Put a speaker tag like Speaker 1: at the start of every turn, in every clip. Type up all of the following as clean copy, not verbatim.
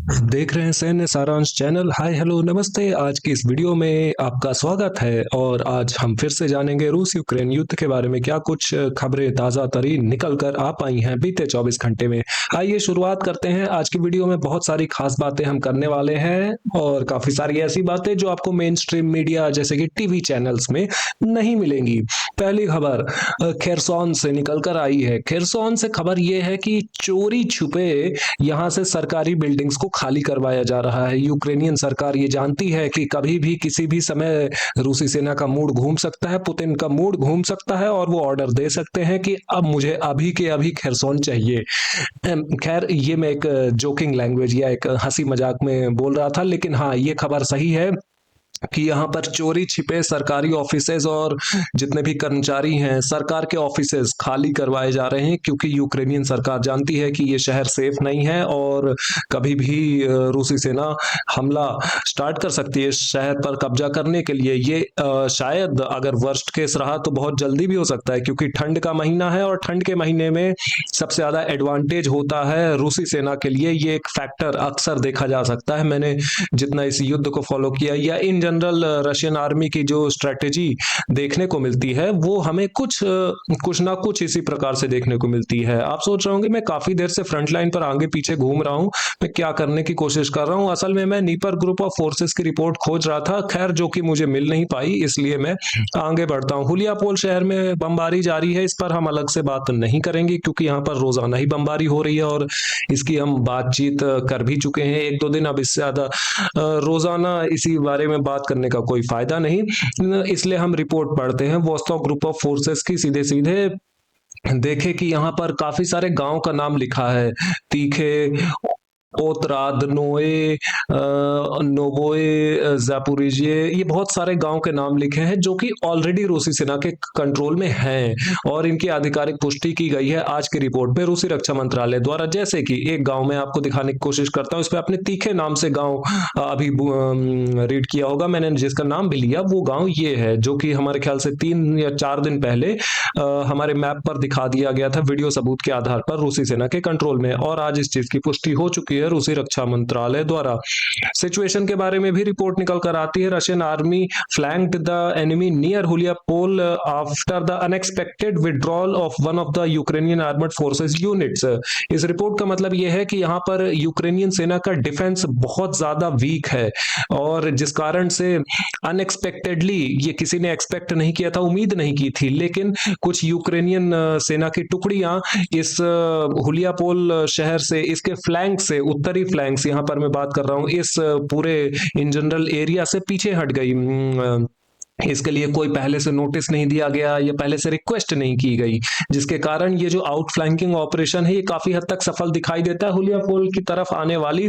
Speaker 1: देख रहे हैं सैन्य सारांश चैनल। हाय हेलो नमस्ते। आज की इस वीडियो में आपका स्वागत है और आज हम फिर से जानेंगे रूस यूक्रेन युद्ध के बारे में क्या कुछ खबरें ताज़ा तरीन निकल कर आ पाई हैं बीते 24 घंटे में। आइए शुरुआत करते हैं। आज की वीडियो में बहुत सारी खास बातें हम करने वाले हैं और काफ़ी सारी ऐसी बातें जो आपको मेन स्ट्रीम मीडिया जैसे कि टीवी चैनल्स में नहीं मिलेंगी। पहली खबर खेरसौन से निकल कर आई है। खेरसौन से खबर यह है कि चोरी छुपे यहाँ से सरकारी बिल्डिंग्स को खाली करवाया जा रहा है। यूक्रेनियन सरकार ये जानती है कि कभी भी किसी भी समय रूसी सेना का मूड घूम सकता है, पुतिन का मूड घूम सकता है और वो ऑर्डर दे सकते हैं कि अब मुझे अभी के अभी खेरसौन चाहिए। खैर ये मैं एक जोकिंग लैंग्वेज या एक हंसी मजाक में बोल रहा था, लेकिन हाँ ये खबर सही है कि यहाँ पर चोरी छिपे सरकारी ऑफिसेज और जितने भी कर्मचारी हैं सरकार के ऑफिसेज खाली करवाए जा रहे हैं, क्योंकि यूक्रेनियन सरकार जानती है कि ये शहर सेफ नहीं है और कभी भी रूसी सेना हमला स्टार्ट कर सकती है इस शहर पर कब्जा करने के लिए। ये शायद अगर वर्स्ट केस रहा तो बहुत जल्दी भी हो सकता है, क्योंकि ठंड का महीना है और ठंड के महीने में सबसे ज्यादा एडवांटेज होता है रूसी सेना के लिए। ये एक फैक्टर अक्सर देखा जा सकता है। मैंने जितना इस युद्ध को फॉलो किया या इन जनरल रशियन आर्मी की जो स्ट्रेटेजी देखने को मिलती है वो हमें कुछ ना कुछ इसी प्रकार से देखने को मिलती है। आप सोच रहे होंगे मैं काफी देर से फ्रंट लाइन पर आगे पीछे घूम रहा हूं, मैं क्या करने की कोशिश कर रहा हूं। असल में मैं नीपर ग्रुप ऑफ फोर्सेस की रिपोर्ट खोज रहा था, खैर जो कि मुझे मिल नहीं पाई, इसलिए मैं आगे बढ़ता हूं। हुलियापोल शहर में बमबारी जारी है, इस पर हम अलग से बात नहीं करेंगे क्योंकि यहाँ पर रोजाना ही बमबारी हो रही है और इसकी हम बातचीत कर भी चुके हैं एक दो दिन। अब इससे ज्यादा रोजाना इसी बारे में बात करने का कोई फायदा नहीं, इसलिए हम रिपोर्ट पढ़ते हैं वॉस्टॉक ग्रुप ऑफ फोर्सेस की। सीधे सीधे देखे कि यहाँ पर काफी सारे गांव का नाम लिखा है, तीखे, ओतराद, नोए, नोवोए, जापोरिजिए, ये बहुत सारे गांव के नाम लिखे हैं जो कि ऑलरेडी रूसी सेना के कंट्रोल में हैं और इनकी आधिकारिक पुष्टि की गई है आज की रिपोर्ट में रूसी रक्षा मंत्रालय द्वारा। जैसे कि एक गांव में आपको दिखाने की कोशिश करता हूं, इस पे अपने तीखे नाम से गांव अभी रीड किया होगा मैंने, जिसका नाम भी लिया। वो गांव ये है जो कि हमारे ख्याल से 3 या 4 दिन पहले हमारे मैप पर दिखा दिया गया था वीडियो सबूत के आधार पर रूसी सेना के कंट्रोल में, और आज इस चीज की पुष्टि हो चुकी है रूसी रक्षा मंत्रालय द्वारा। सिचुएशन के बारे में भी रिपोर्ट निकल कर आती है। Russian army flanked the enemy near Huliaipole after the unexpected withdrawal of one of the Ukrainian armoured forces units. इस रिपोर्ट का मतलब यह है कि यहाँ पर यूक्रेनियन सेना का डिफेंस बहुत ज्यादा वीक है और जिस कारण से अनएक्सपेक्टेडली, ये किसी ने एक्सपेक्ट नहीं किया था, उम्मीद नहीं की थी, लेकिन कुछ यूक्रेनियन सेना की टुकड़ियां इस हुलियापोल शहर से, इसके फ्लैंक से, उत्तरी फ्लैंक्स यहाँ पर मैं बात कर रहा हूँ, इस पूरे इन जनरल एरिया से पीछे हट गई। इसके लिए कोई पहले से नोटिस नहीं दिया गया या पहले से रिक्वेस्ट नहीं की गई, जिसके कारण ये जो आउट फ्लैंकिंग ऑपरेशन है ये काफी हद तक सफल दिखाई देता है। हुलियापोल की तरफ आने वाली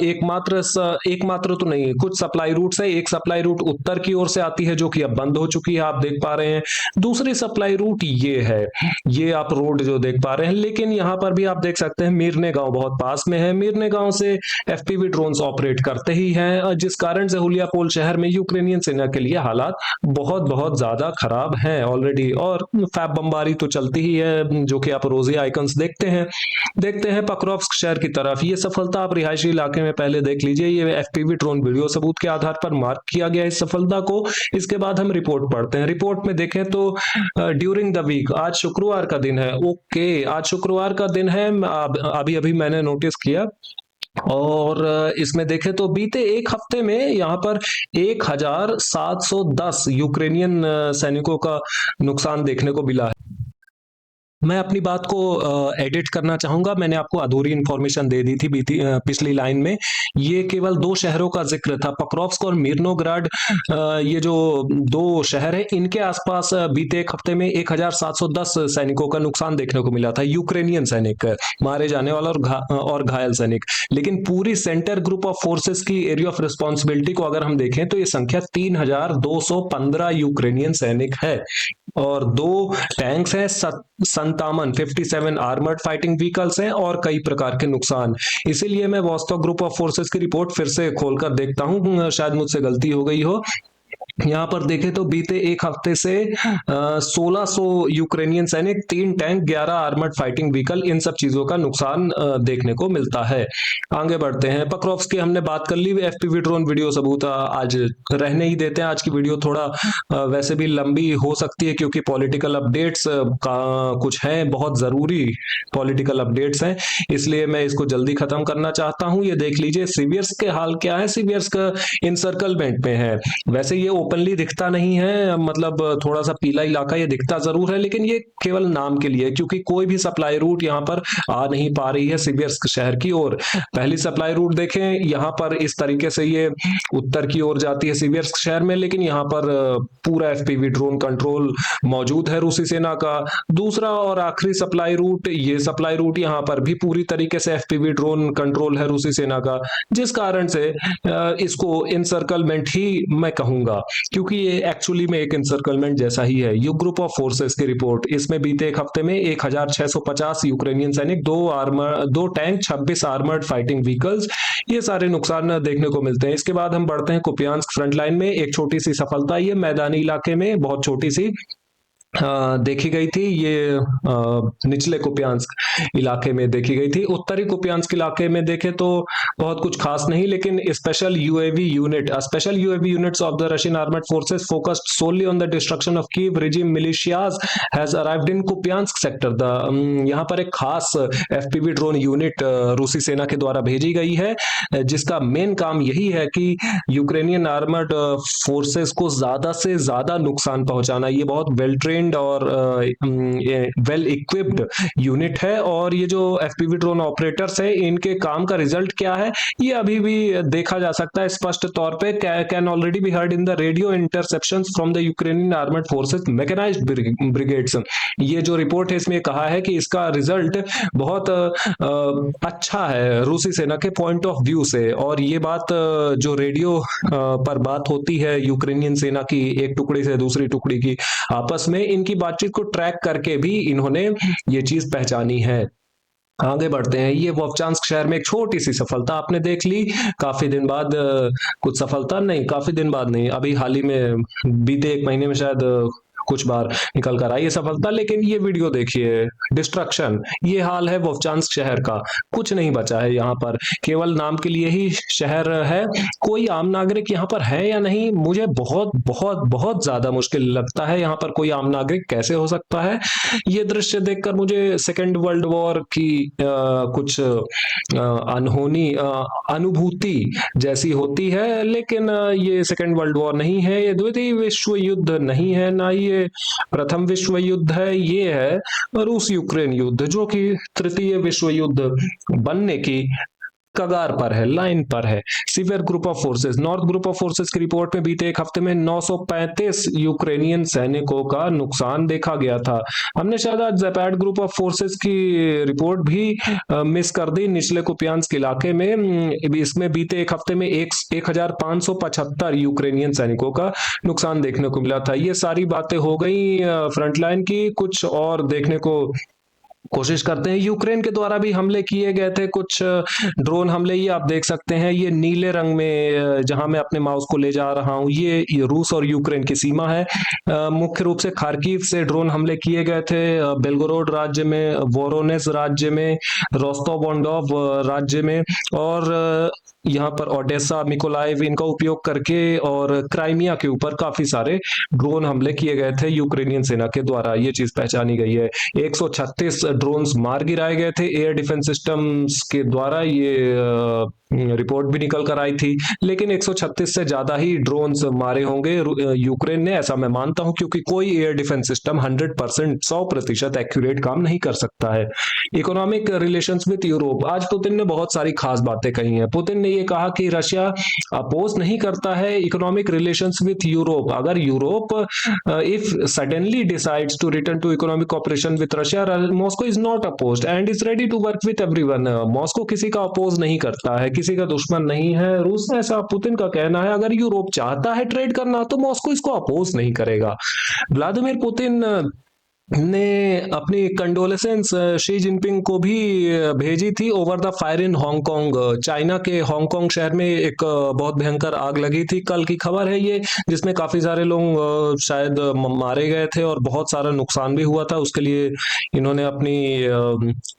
Speaker 1: एकमात्र तो नहीं, कुछ सप्लाई रूट है। एक सप्लाई रूट उत्तर की ओर से आती है जो कि अब बंद हो चुकी है, आप देख पा रहे हैं। दूसरी सप्लाई रूट ये है, ये आप रोड जो देख पा रहे हैं, लेकिन यहाँ पर भी आप देख सकते हैं मीरने गांव बहुत पास में है। मीरने गांव से एफपीवी ड्रोन्स ऑपरेट करते ही हैं, जिस कारण से हुलियापोल शहर में यूक्रेनियन सेना के लिए हालात बहुत बहुत ज्यादा खराब हैं ऑलरेडी। और फैब बमबारी तो चलती ही है जो कि आप रोजी आइकन्स देखते हैं पक्रोव्स्क शहर की तरफ। ये सफलता आप रिहायशी इलाके में पहले देख लीजिए, ये एफपीवी ड्रोन वीडियो सबूत के आधार पर मार्क किया गया इस सफलता को। इसके बाद हम रिपोर्ट पढ़ते हैं। रिपोर्ट में देखें तो ड्यूरिंग द वीक, आज शुक्रवार का दिन है, ओके आज शुक्रवार का दिन है, अभी अभी मैंने नोटिस किया। और इसमें देखें तो बीते एक हफ्ते में यहाँ पर 1710 यूक्रेनियन सैनिकों का नुकसान देखने को मिला है। मैं अपनी बात को एडिट करना चाहूंगा, मैंने आपको अधूरी इंफॉर्मेशन दे दी थी बीती पिछली लाइन में। ये केवल दो शहरों का जिक्र था, पक्रोव्स्क और मिर्नोग्राड। ये जो दो शहर है इनके आसपास बीते एक हफ्ते में 1710 सैनिकों का नुकसान देखने को मिला था, यूक्रेनियन सैनिक मारे जाने वाला और घायल सैनिक। लेकिन पूरी सेंटर ग्रुप ऑफ फोर्सेस की एरिया ऑफ रिस्पॉन्सिबिलिटी को अगर हम देखें तो ये संख्या 3215 यूक्रेनियन सैनिक है और 2 टैंक्स हैं, 57 आर्मर्ड फाइटिंग व्हीकल्स हैं और कई प्रकार के नुकसान। इसीलिए मैं वॉस्टॉक ग्रुप ऑफ फोर्सेस की रिपोर्ट फिर से खोलकर देखता हूं, शायद मुझसे गलती हो गई हो। यहाँ पर देखें तो बीते एक हफ्ते से 1600 यूक्रेनियन सैनिक, 3 टैंक, 11 आर्मर्ड फाइटिंग व्हीकल, इन सब चीजों का नुकसान देखने को मिलता है। आगे बढ़ते हैं। पक्रोव्स की हमने बात कर ली। एफपीवी ड्रोन वीडियो सबूत आज रहने ही देते हैं। आज की वीडियो थोड़ा वैसे भी लंबी हो सकती है क्योंकि पॉलिटिकल अपडेट्स का कुछ है, बहुत जरूरी पॉलिटिकल अपडेट्स हैं, इसलिए मैं इसको जल्दी खत्म करना चाहता हूं। ये देख लीजिए सीवियर्स के हाल क्या है। सीवियर्स का इंसर्कलमेंट में है। वैसे ये ओपनली दिखता नहीं है, मतलब थोड़ा सा पीला इलाका ये दिखता जरूर है, लेकिन ये केवल नाम के लिए, क्योंकि कोई भी सप्लाई रूट यहाँ पर आ नहीं पा रही है सिवियर्स्क शहर की ओर। पहली सप्लाई रूट देखें, यहाँ पर इस तरीके से ये उत्तर की ओर जाती है सिवियर्स्क शहर में, लेकिन यहाँ पर पूरा एफपीवी ड्रोन कंट्रोल मौजूद है रूसी सेना का। दूसरा और आखिरी सप्लाई रूट, ये सप्लाई रूट यहाँ पर भी पूरी तरीके से एफपीवी ड्रोन कंट्रोल है रूसी सेना का, जिस कारण से इसको इंसर्कलमेंट ही मैं कहूंगा, क्योंकि ये एक्चुअली में एक इंसर्कलमेंट जैसा ही है। यू ग्रुप ऑफ फोर्सेस की रिपोर्ट, इसमें बीते एक हफ्ते में 1650 यूक्रेनियन सैनिक, 2 टैंक, 26 आर्मर्ड फाइटिंग व्हीकल्स, ये सारे नुकसान देखने को मिलते हैं। इसके बाद हम बढ़ते हैं कुपियांस्क फ्रंट लाइन में। एक छोटी सी सफलता, ये मैदानी इलाके में बहुत छोटी सी देखी गई थी। ये निचले कुपियांस्क इलाके में देखी गई थी। उत्तरी कुपियांस्क इलाके में देखें तो बहुत कुछ खास नहीं, लेकिन special UAV units of the Russian armoured forces focused solely on the destruction of Kyiv regime militias has arrived in Kupiansk sector. यहाँ पर एक खास एफपीवी ड्रोन यूनिट रूसी सेना के द्वारा भेजी गई है, जिसका मेन काम यही है कि यूक्रेनियन आर्मर्ड फोर्सेस को ज्यादा से ज्यादा नुकसान पहुंचाना। ये बहुत वेल ट्रेन और वेल इक्विप्ड यूनिट है, और ये जो एफपीवी ड्रोन ऑपरेटर्स है, इनके काम का रिजल्ट क्या है ये अभी भी देखा जा सकता है स्पष्ट तौर पे। Can already be heard in the radio interceptions from the Ukrainian armoured forces mechanised brigades. ये जो रिपोर्ट है इसमें कहा है कि इसका रिजल्ट बहुत अच्छा है रूसी सेना के पॉइंट ऑफ व्यू से, और ये बात जो रेडियो पर बात होती है यूक्रेनियन सेना की एक टुकड़ी से दूसरी टुकड़ी की आपस में, इनकी बातचीत को ट्रैक करके भी इन्होंने ये चीज पहचानी है। आगे बढ़ते हैं। ये वोवचांस्क शहर में एक छोटी सी सफलता आपने देख ली, काफी दिन बाद, कुछ सफलता नहीं, काफी दिन बाद नहीं, अभी हाल ही में बीते एक महीने में शायद कुछ बार निकल कर आई है सफलता। लेकिन ये वीडियो देखिए, डिस्ट्रक्शन, ये हाल है वोवचांस्क शहर का। कुछ नहीं बचा है यहाँ पर, केवल नाम के लिए ही शहर है। कोई आम नागरिक यहाँ पर है या नहीं, मुझे बहुत बहुत बहुत ज्यादा मुश्किल लगता है। यहाँ पर कोई आम नागरिक कैसे हो सकता है? ये दृश्य देखकर मुझे सेकेंड वर्ल्ड वॉर की कुछ अनहोनी अनुभूति जैसी होती है, लेकिन ये सेकेंड वर्ल्ड वॉर नहीं है, ये द्वितीय विश्व युद्ध नहीं है, ना ये प्रथम विश्व युद्ध है। ये है रूस यूक्रेन युद्ध, जो कि तृतीय विश्व युद्ध बनने की कगार पर है, लाइन पर है। Severe group of forces, north group of forces की रिपोर्ट में बीते एक हफ्ते में 935 यूक्रेनियन सैनिकों का नुकसान देखा गया था। हमने शायद आज ज़ैपेड ग्रुप ऑफ फोर्सेस की रिपोर्ट भी मिस कर दी। निचले कुपियांस्क इलाके में इसमें बीते एक हफ्ते में 1575 यूक्रेनियन सैनिकों का नुकसान देखने को मिला था। ये सारी बातें हो गई फ्रंटलाइन की। कुछ और देखने को कोशिश करते हैं। यूक्रेन के द्वारा भी हमले किए गए थे, कुछ ड्रोन हमले, ये आप देख सकते हैं। ये नीले रंग में जहां मैं अपने माउस को ले जा रहा हूं, ये रूस और यूक्रेन की सीमा है। मुख्य रूप से खार्किव से ड्रोन हमले किए गए थे, बेलगोरोड राज्य में, वोरोनेज राज्य में, रोस्टोव ऑन डोन राज्य में, और यहाँ पर ओडेसा, मिकोलाइव, इनका उपयोग करके, और क्राइमिया के ऊपर काफी सारे ड्रोन हमले किए गए थे यूक्रेनियन सेना के द्वारा। ये चीज पहचानी गई है। 136 ड्रोन्स मार गिराए गए थे एयर डिफेंस सिस्टम्स के द्वारा, ये रिपोर्ट भी निकल कर आई थी। लेकिन 136 से ज्यादा ही ड्रोन्स मारे होंगे यूक्रेन ने, ऐसा मैं मानता हूं, क्योंकि कोई एयर डिफेंस सिस्टम 100% 100% एक्यूरेट काम नहीं कर सकता है। इकोनॉमिक रिलेशंस विद यूरोप, आज पुतिन ने बहुत सारी खास बातें कही हैं। पुतिन ने ये कहा कि रशिया अपोज नहीं करता है इकोनॉमिक रिलेशंस विद यूरोप। अगर Europe if suddenly decides to return to economic cooperation with Russia, Moscow is not opposed and is ready to work with everyone. Moscow किसी का अपोज नहीं करता है, किसी का दुश्मन नहीं है। रूस ने, ऐसा पुतिन का कहना है, अगर यूरोप चाहता है ट्रेड करना तो मॉस्को इसको अपोज नहीं करेगा। व्लादिमीर पुतिन ने अपनी कंडोलेसेंस शी जिनपिंग को भी भेजी थी over the fire in Hong Kong. China के हांगकांग शहर में एक बहुत भयंकर आग लगी थी, कल की खबर है ये, जिसमें काफी सारे लोग शायद मारे गए थे और बहुत सारा नुकसान भी हुआ था। उसके लिए इन्होंने अपनी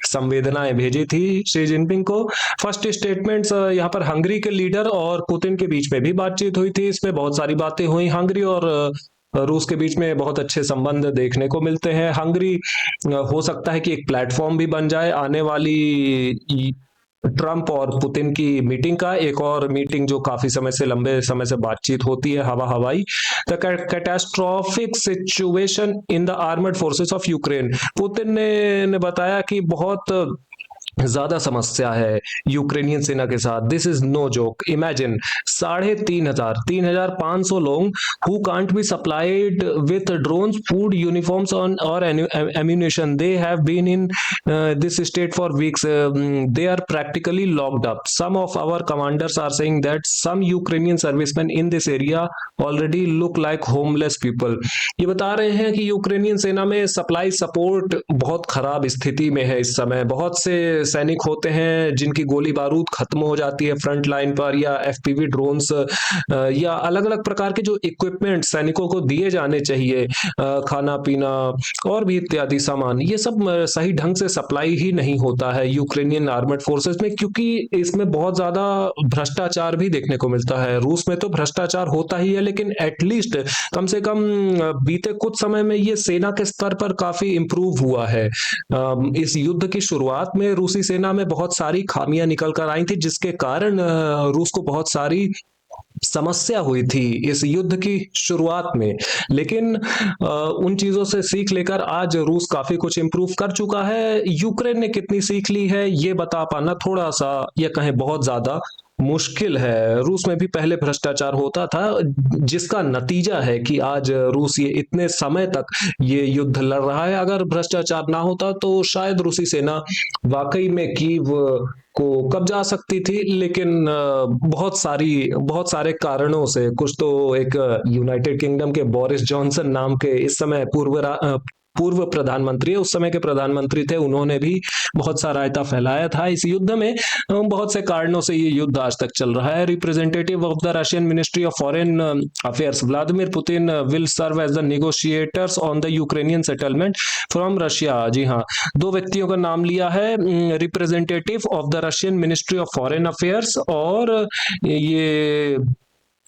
Speaker 1: संवेदनाएं भेजी थी शी जिनपिंग को। फर्स्ट स्टेटमेंट्स यहाँ पर हंगरी के लीडर और पुतिन के बीच में भी बातचीत हुई थी, इसमें बहुत सारी बातें हुई। हंगरी और रूस के बीच में बहुत अच्छे संबंध देखने को मिलते हैं। हंगरी हो सकता है कि एक प्लेटफॉर्म भी बन जाए आने वाली ट्रंप और पुतिन की मीटिंग का। एक और मीटिंग जो काफी समय से, लंबे समय से बातचीत होती है, हवा हवाई। The catastrophic situation in the armoured forces of Ukraine. Putin ने बताया कि बहुत ज्यादा समस्या है यूक्रेनियन सेना के साथ। This is no joke. Imagine 3,500 लोग who can't be supplied with drones, food, uniforms और ammunition. They have been in this state for weeks. They are practically locked up. Some of our commanders are saying that some Ukrainian serviceman in this area already look like homeless people. ये बता रहे हैं कि Ukrainian सेना में supply support बहुत खराब स्थिति में है इस समय। बहुत से सैनिक होते हैं जिनकी गोली बारूद खत्म हो जाती है फ्रंट लाइन पर, या एफपीवी ड्रोन्स या अलग अलग प्रकार के जो इक्विपमेंट सैनिकों को दिए जाने चाहिए, खाना पीना और भी इत्यादि सामान, ये सब सही ढंग से सप्लाई ही नहीं होता है यूक्रेनियन आर्मर्ड फोर्सेस में, क्योंकि इसमें बहुत ज्यादा भ्रष्टाचार भी देखने को मिलता है। रूस में तो भ्रष्टाचार होता ही है, लेकिन एटलीस्ट कम से कम बीते कुछ समय में ये सेना के स्तर पर काफी इंप्रूव हुआ है। इस युद्ध की शुरुआत में रूसी सेना में बहुत सारी खामियां निकल कर आई थी, जिसके कारण रूस को बहुत सारी समस्या हुई थी इस युद्ध की शुरुआत में। लेकिन उन चीजों से सीख लेकर आज रूस काफी कुछ इंप्रूव कर चुका है। यूक्रेन ने कितनी सीख ली है ये बता पाना थोड़ा सा, या कहें बहुत ज्यादा मुश्किल है। रूस में भी पहले भ्रष्टाचार होता था, जिसका नतीजा है कि आज रूस ये इतने समय तक ये युद्ध लड़ रहा है। अगर भ्रष्टाचार ना होता तो शायद रूसी सेना वाकई में कीव को कब्जा सकती थी, लेकिन बहुत सारे कारणों से, कुछ तो एक यूनाइटेड किंगडम के बोरिस जॉनसन नाम के इस समय पूर्व प्रधानमंत्री है, उस समय के प्रधानमंत्री थे, उन्होंने भी बहुत सा रायता फैलाया था इस युद्ध में। बहुत से कारणों से ये युद्ध आज तक चल रहा है। Representative of the Russian ministry of foreign affairs Vladimir Putin will serve as the negotiators on the Ukrainian settlement from Russia. जी हाँ, दो व्यक्तियों का नाम लिया है, representative of the Russian ministry of foreign affairs, और ये,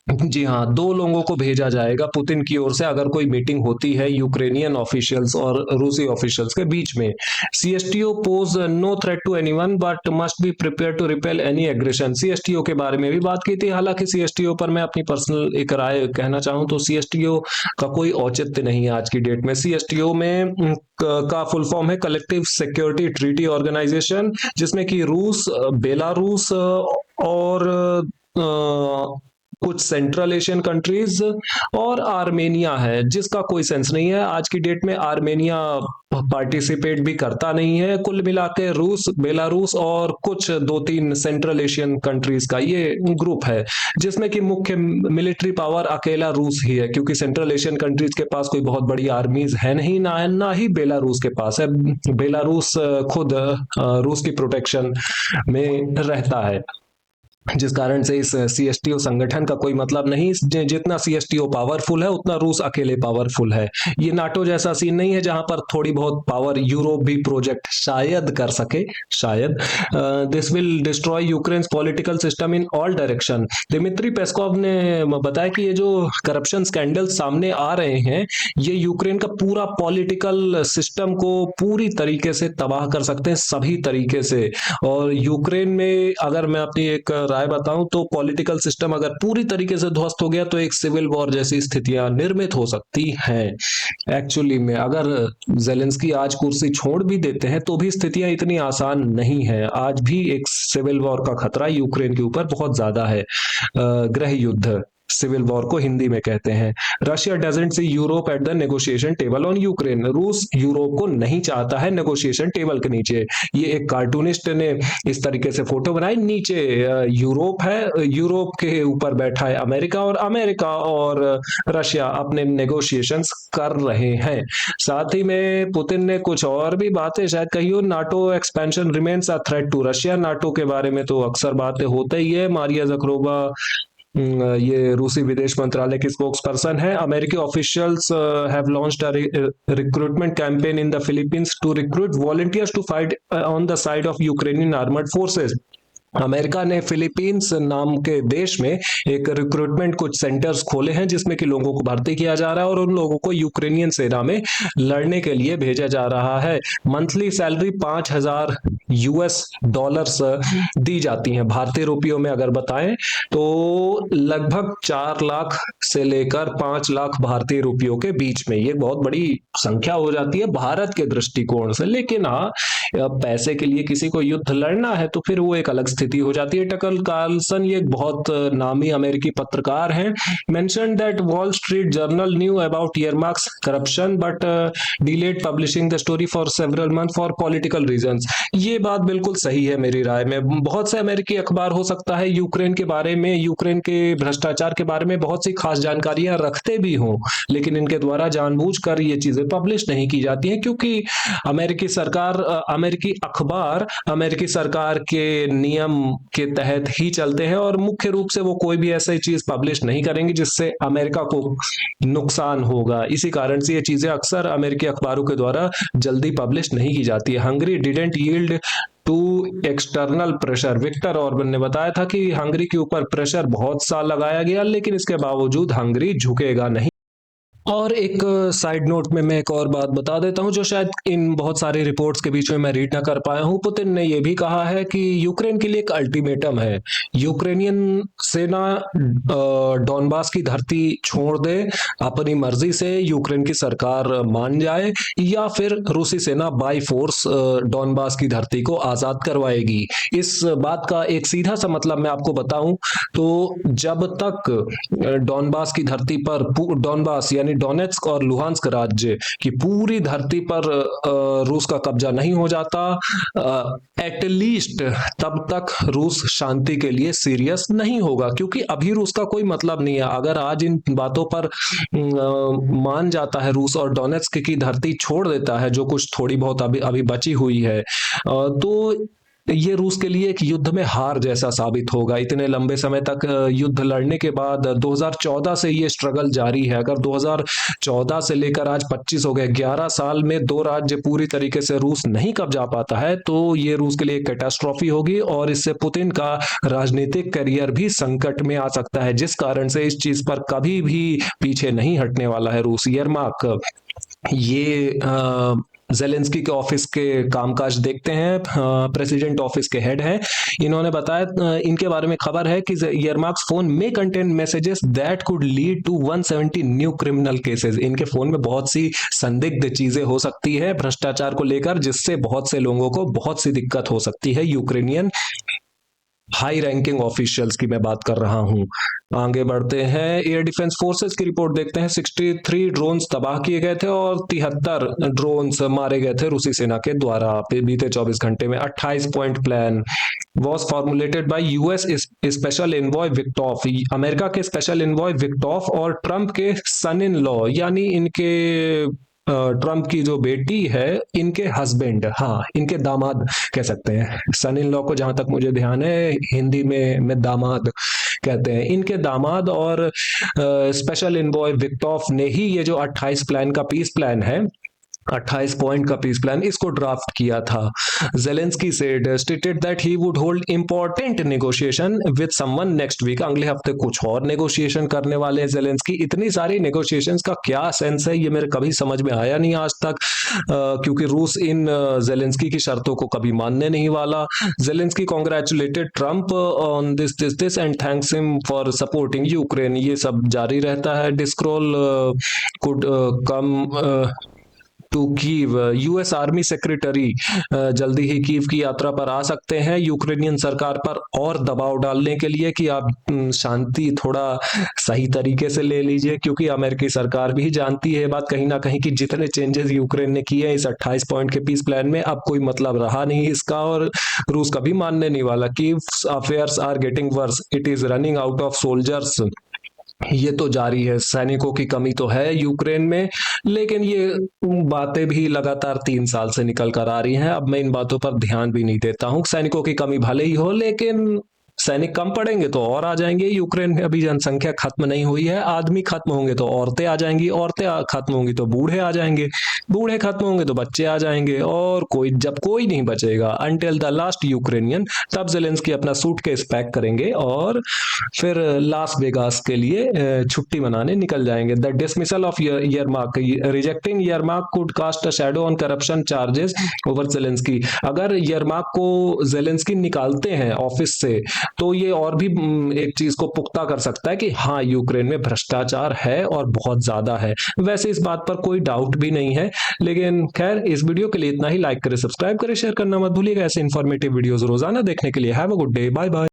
Speaker 1: जी हाँ, दो लोगों को भेजा जाएगा पुतिन की ओर से अगर कोई मीटिंग होती है यूक्रेनियन ऑफिशियल्स और रूसी ऑफिशियल्स के बीच में। CSTO pose no threat to anyone but must be prepare to repel any aggression. CSTO के बारे में भी बात की थी। हालांकि सीएसटीओ पर मैं अपनी पर्सनल एक राय कहना चाहूं तो सीएसटीओ का कोई औचित्य नहीं है आज की डेट में। सीएसटीओ में का फुल फॉर्म है कलेक्टिव सिक्योरिटी ट्रीटी ऑर्गेनाइजेशन, जिसमें कि रूस, बेलारूस और कुछ सेंट्रल एशियन कंट्रीज और आर्मेनिया है, जिसका कोई सेंस नहीं है। आज की डेट में आर्मेनिया पार्टिसिपेट भी करता नहीं है। कुल मिला के रूस, बेलारूस और कुछ 2-3 सेंट्रल एशियन कंट्रीज का ये ग्रुप है, जिसमें कि मुख्य मिलिट्री पावर अकेला रूस ही है, क्योंकि सेंट्रल एशियन कंट्रीज के पास कोई बहुत बड़ी आर्मीज है नहीं, ना ही बेलारूस के पास है। बेलारूस खुद रूस की प्रोटेक्शन में रहता है, जिस कारण से इस सीएसटीओ संगठन का कोई मतलब नहीं। जितना सीएसटीओ पावरफुल है उतना रूस अकेले पावरफुल है। ये नाटो जैसा सीन नहीं है जहां पर थोड़ी बहुत पावर यूरोप भी प्रोजेक्ट शायद कर सके, शायद। This will destroy Ukraine's political system in all direction. Dmitry Peskov ने बताया कि ये जो करप्शन स्कैंडल सामने आ रहे हैं, ये यूक्रेन का पूरा पॉलिटिकल सिस्टम को पूरी तरीके से तबाह कर सकते हैं, सभी तरीके से। और यूक्रेन में अगर मैं अपनी एक राय बताऊं तो पॉलिटिकल सिस्टम अगर पूरी तरीके से ध्वस्त हो गया तो एक सिविल वॉर जैसी स्थितियां निर्मित हो सकती हैं। एक्चुअली में अगर जेलेंस्की आज कुर्सी छोड़ भी देते हैं तो भी स्थितियां इतनी आसान नहीं है। आज भी एक सिविल वॉर का खतरा यूक्रेन के ऊपर बहुत ज्यादा है। गृह युद्ध सिविल वॉर को हिंदी में कहते हैं। Russia doesn't see Europe at the negotiation table on Ukraine. रूस यूरोप को नहीं चाहता है नेगोशिएशन टेबल के नीचे। ये एक कार्टूनिस्ट ने इस तरीके से फोटो बनाई, नीचे यूरोप है, यूरोप के ऊपर बैठा है अमेरिका, और अमेरिका और रशिया अपने नेगोशिएशंस कर रहे हैं। साथ ही में पुतिन ने कुछ और भी बातें शायद कही हो। NATO expansion remains a threat to Russia. NATO के बारे में तो अक्सर बातें होते ही है। मारिया जखरोवा ये रूसी विदेश मंत्रालय की स्पोक्स पर्सन है। अमेरिकी officials have launched a recruitment campaign in the Philippines to recruit volunteers to fight on the side of Ukrainian armoured forces. America ने फिलीपींस नाम के देश में एक रिक्रूटमेंट कुछ सेंटर्स खोले हैं जिसमें कि लोगों को भर्ती किया जा रहा है और उन लोगों को यूक्रेनियन सेना में लड़ने के लिए भेजा जा रहा है। मंथली सैलरी 5,000 यूएस डॉलर्स दी जाती हैं। भारतीय रुपयों में अगर बताएं तो लगभग 4 लाख से लेकर 5 लाख भारतीय रुपयों के बीच में। ये बहुत बड़ी संख्या हो जाती है भारत के दृष्टिकोण से। लेकिन हाँ, पैसे के लिए किसी को युद्ध लड़ना है तो फिर वो एक अलग स्थिति हो जाती है। टकर कार्लसन, ये एक बहुत नामी अमेरिकी पत्रकार हैं, mention that Wall Street Journal knew about earmarks corruption but delayed publishing the story for several month for political reasons. ये बात बिल्कुल सही है मेरी राय में। बहुत से अमेरिकी अखबार हो सकता है यूक्रेन के बारे में, यूक्रेन के भ्रष्टाचार के बारे में बहुत सी खास जानकारियां रखते भी हों, लेकिन इनके द्वारा जानबूझकर ये चीजें पब्लिश नहीं की जाती हैं, क्योंकि अमेरिकी सरकार, अमेरिकी अखबार अमेरिकी सरकार के नियम के तहत ही चलते हैं और मुख्य रूप से वो कोई भी ऐसी चीज पब्लिश नहीं करेंगे जिससे अमेरिका को नुकसान होगा। इसी कारण से ये चीजें अक्सर अमेरिकी अखबारों के द्वारा जल्दी पब्लिश नहीं की जाती है। Hungary didn't yield to external pressure. Viktor Orban ने बताया था कि हंगरी के ऊपर प्रेशर बहुत सा लगाया गया, लेकिन इसके बावजूद हंगरी झुकेगा नहीं। और एक साइड नोट में मैं एक और बात बता देता हूं जो शायद इन बहुत सारी रिपोर्ट्स के बीच में मैं रीड ना कर पाया हूं। पुतिन ने यह भी कहा है कि यूक्रेन के लिए एक अल्टीमेटम है। यूक्रेनियन सेना डॉनबास की धरती छोड़ दे, अपनी मर्जी से यूक्रेन की सरकार मान जाए, या फिर रूसी सेना बाई फोर्स डॉनबास की धरती को आजाद करवाएगी। इस बात का एक सीधा सा मतलब मैं आपको बताऊं तो जब तक डॉनबास की धरती पर, डॉनबास यानी डोनेट्स्क और लुहांस्क राज्य की पूरी धरती पर रूस का कब्जा नहीं हो जाता, एटलीस्ट तब तक रूस शांति के लिए सीरियस नहीं होगा। क्योंकि अभी रूस का कोई मतलब नहीं है। अगर आज इन बातों पर मान जाता है रूस और डोनेट्स्क की धरती छोड़ देता है, जो कुछ थोड़ी बहुत अभी बची हुई है, तो ये रूस के लिए एक युद्ध में हार जैसा साबित होगा। इतने लंबे समय तक युद्ध लड़ने के बाद 2014 से ये स्ट्रगल जारी है। अगर 2014 से लेकर आज 25 हो गए, 11 साल में 2 राज्य पूरी तरीके से रूस नहीं कब्जा पाता है, तो ये रूस के लिए एक कैटास्ट्रॉफी होगी और इससे पुतिन का राजनीतिक करियर भी संकट में आ सकता है, जिस कारण से इस चीज पर कभी भी पीछे नहीं हटने वाला है रूस। येरमाक, ये जेलेंस्की के ऑफिस के कामकाज देखते हैं, प्रेसिडेंट ऑफिस के हेड हैं। इन्होंने बताया, इनके बारे में खबर है कि येरमार्क्स फोन में contain messages that could lead to 170 new criminal cases. इनके फोन में बहुत सी संदिग्ध चीजें हो सकती है भ्रष्टाचार को लेकर, जिससे बहुत से लोगों को बहुत सी दिक्कत हो सकती है। यूक्रेनियन हाई रैंकिंग ऑफिशियल्स की मैं बात कर रहा हूं। आगे बढ़ते हैं, एयर डिफेंस फोर्सेस की रिपोर्ट देखते हैं। 63 ड्रोन्स तबाह किए गए थे और 73 ड्रोन्स मारे गए थे रूसी सेना के द्वारा बीते 24 घंटे में। 28 point plan was formulated by US special envoy विक्टॉफ। अमेरिका के स्पेशल एनवॉय विक्टॉफ और ट्रंप के सन इन लॉ, यानी इनके ट्रंप की जो बेटी है, इनके हस्बैंड, हाँ इनके दामाद कह सकते हैं। सन इन लॉ को जहां तक मुझे ध्यान है हिंदी में दामाद कहते हैं। इनके दामाद और स्पेशल एनवॉय विक्टॉफ ने ही ये जो 28 प्लान का पीस प्लान है, 28 पॉइंट का पीस प्लान, इसको ड्राफ्ट किया था। Zelensky stated that he would hold important negotiation with someone next week. अगले हफ्ते कुछ और नेगोशिएशन करने वाले हैं जेलेंस्की। इतनी सारी नेगोशिएशंस का क्या सेंस है, ये मेरे कभी समझ में आया नहीं आज तक, क्योंकि रूस इन जेलेंस्की की शर्तों को कभी मानने नहीं वाला। Zelensky congratulated Trump on this and thanks him for supporting Ukraine. ये सब जारी रहता है। Driscoll could come to Kyiv. US army secretary जल्दी ही कीव की यात्रा पर आ सकते हैं यूक्रेनियन सरकार पर और दबाव डालने के लिए कि आप शांति थोड़ा सही तरीके से ले लीजिए, क्योंकि अमेरिकी सरकार भी जानती है बात कहीं ना कहीं कि जितने चेंजेस यूक्रेन ने किए इस 28 पॉइंट के पीस प्लान में अब कोई मतलब रहा नहीं इसका, और रूस कभी मानने नहीं वाला। Kyiv affairs are getting worse, it is running out of soldiers. ये तो जारी है, सैनिकों की कमी तो है यूक्रेन में, लेकिन ये बातें भी लगातार 3 साल से निकल कर आ रही हैं। अब मैं इन बातों पर ध्यान भी नहीं देता हूं। सैनिकों की कमी भले ही हो, लेकिन सैनिक कम पड़ेंगे तो और आ जाएंगे। यूक्रेन में अभी जनसंख्या खत्म नहीं हुई है। आदमी खत्म होंगे तो औरतें आ जाएंगी, औरतें खत्म होंगी तो बूढ़े आ जाएंगे, बूढ़े खत्म होंगे तो बच्चे आ जाएंगे, और कोई जब कोई नहीं बचेगा अंटिल द लास्ट यूक्रेनियन, तब जेलेंस्की अपना सूटकेस पैक करेंगे और फिर लास वेगास के लिए छुट्टी मनाने निकल जाएंगे। The dismissal of Yermak, rejecting Yermak could cast a shadow on corruption charges over Zelensky. अगर यरमार्क को जेलेंस्की निकालते हैं ऑफिस से तो ये और भी एक चीज को पुख्ता कर सकता है कि हाँ, यूक्रेन में भ्रष्टाचार है और बहुत ज्यादा है। वैसे इस बात पर कोई डाउट भी नहीं है, लेकिन खैर इस वीडियो के लिए इतना ही। लाइक करें, सब्सक्राइब करें, शेयर करना मत भूलिएगा। ऐसे इंफॉर्मेटिव वीडियोस रोजाना देखने के लिए have a good day, bye bye.